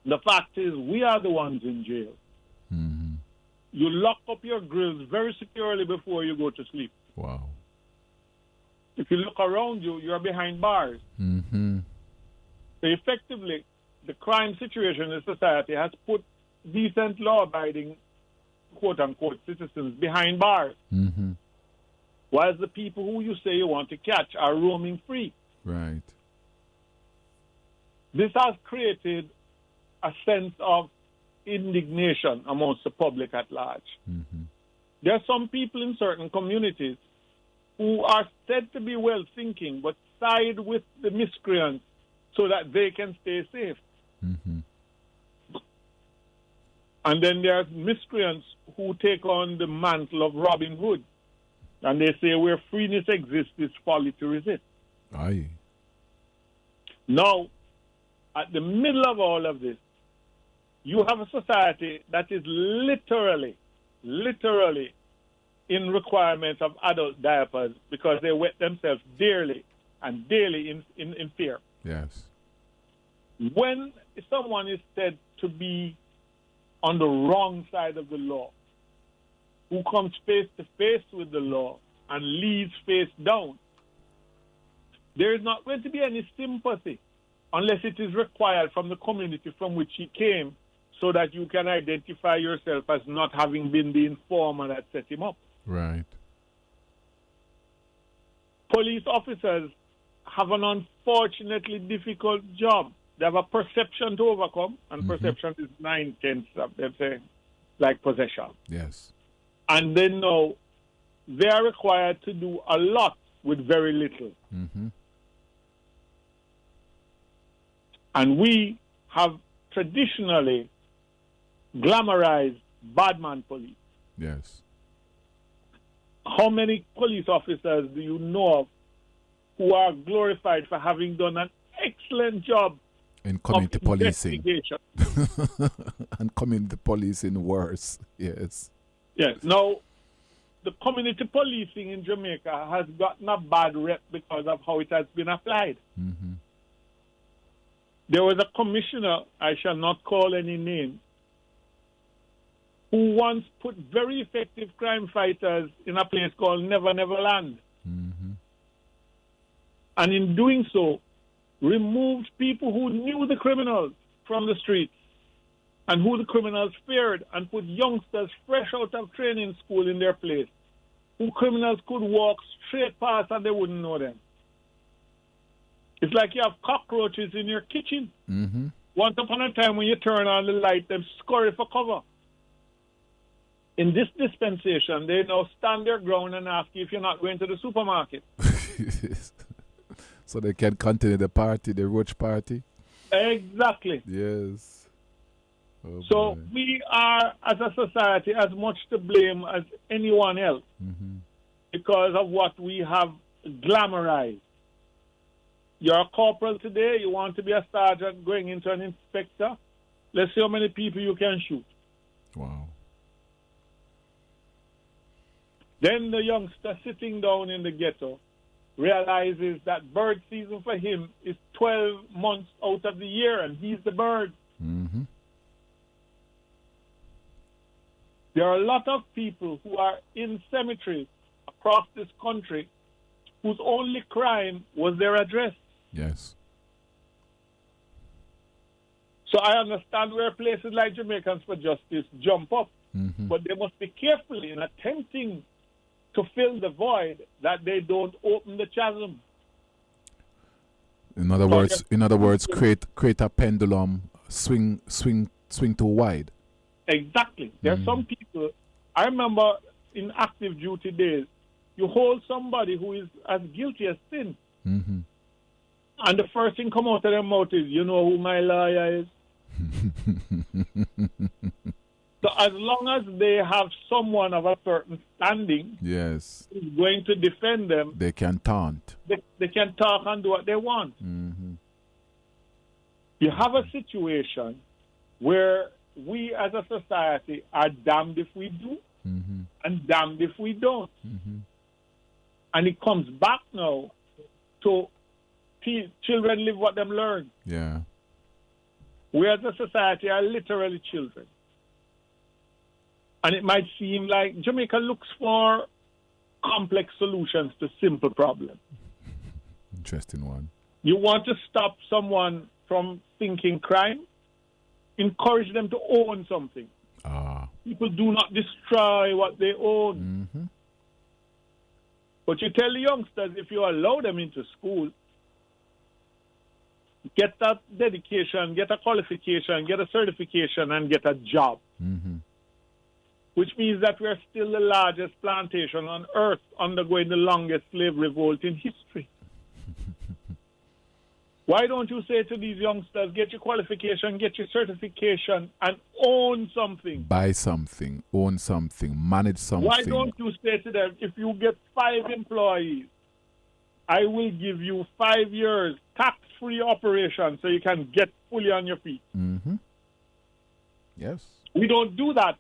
The fact is, we are the ones in jail. Mm-hmm. You lock up your grills very securely before you go to sleep. Wow. If you look around you, you're behind bars. Mm-hmm. So effectively, the crime situation in society has put decent, law-abiding, quote-unquote, citizens behind bars, Mm-hmm. whilst the people who you say you want to catch are roaming free. Right. This has created a sense of indignation amongst the public at large. Mm-hmm. There are some people in certain communities who are said to be well-thinking but side with the miscreants so that they can stay safe. Mm-hmm. And then there are miscreants who take on the mantle of Robin Hood. And they say where freeness exists, it's folly to resist. Aye. Now, at the middle of all of this, you have a society that is literally in requirement of adult diapers because they wet themselves daily and daily in fear. Yes. When someone is said to be on the wrong side of the law, who comes face to face with the law and leads face down, there is not going to be any sympathy unless it is required from the community from which he came so that you can identify yourself as not having been the informer that set him up. Right. Police officers have an unfortunately difficult job. They have a perception to overcome, and perception is 9/10 of, let's say, like possession. Yes. And then now they are required to do a lot with very little. Mm-hmm. And we have traditionally glamorized badman police. Yes. How many police officers do you know of who are glorified for having done an excellent job In community of policing. investigation? And community policing worse. Yes. Yes. Now, the community policing in Jamaica has gotten a bad rep because of how it has been applied. Mm-hmm. There was a commissioner, I shall not call any name, who once put very effective crime fighters in a place called Never Never Land. Mm-hmm. And in doing so, removed people who knew the criminals from the streets and who the criminals feared, and put youngsters fresh out of training school in their place, who criminals could walk straight past and they wouldn't know them. It's like you have cockroaches in your kitchen. Mm-hmm. Once upon a time when you turn on the light, they scurry for cover. In this dispensation, they now stand their ground and ask you if you're not going to the supermarket. So they can continue the party, the roach party? Exactly. Yes. Oh, So boy. we are, as a society, as much to blame as anyone else Mm-hmm. because of what we have glamorized. You're a corporal today, you want to be a sergeant going into an inspector. Let's see how many people you can shoot. Wow. Then the youngster sitting down in the ghetto realizes that bird season for him is 12 months out of the year, and he's the bird. Mm-hmm. There are a lot of people who are in cemeteries across this country whose only crime was their address. Yes. So I understand where places like Jamaicans for Justice jump up, Mm-hmm. but they must be careful in attempting to fill the void that they don't open the chasm. In other words, create a pendulum, swing too wide. Exactly. There are some people, I remember in active duty days, you hold somebody who is as guilty as sin, Mm-hmm. and the first thing come out of their mouth is, you know who my lawyer is? So as long as they have someone of a certain standing Yes. who's going to defend them, They can taunt. they can talk and do what they want. Mm-hmm. You have a situation where we as a society are damned if we do Mm-hmm. and damned if we don't. Mm-hmm. And it comes back now to children live what them learn. Yeah. We as a society are literally children. And it might seem like Jamaica looks for complex solutions to simple problems. Interesting one. You want to stop someone from thinking crime? Encourage them to own something. People do not destroy what they own. Mm-hmm. But you tell the youngsters, if you allow them into school, get that dedication, get a qualification, get a certification, and get a job. Mm-hmm. Which means that we are still the largest plantation on earth undergoing the longest slave revolt in history. Why don't you say to these youngsters, get your qualification, get your certification, and own something? Buy something, own something, manage something. Why don't you say to them, if you get 5 employees, I will give you 5 years tax-free operation so you can get fully on your feet? Mm-hmm. Yes. We don't do that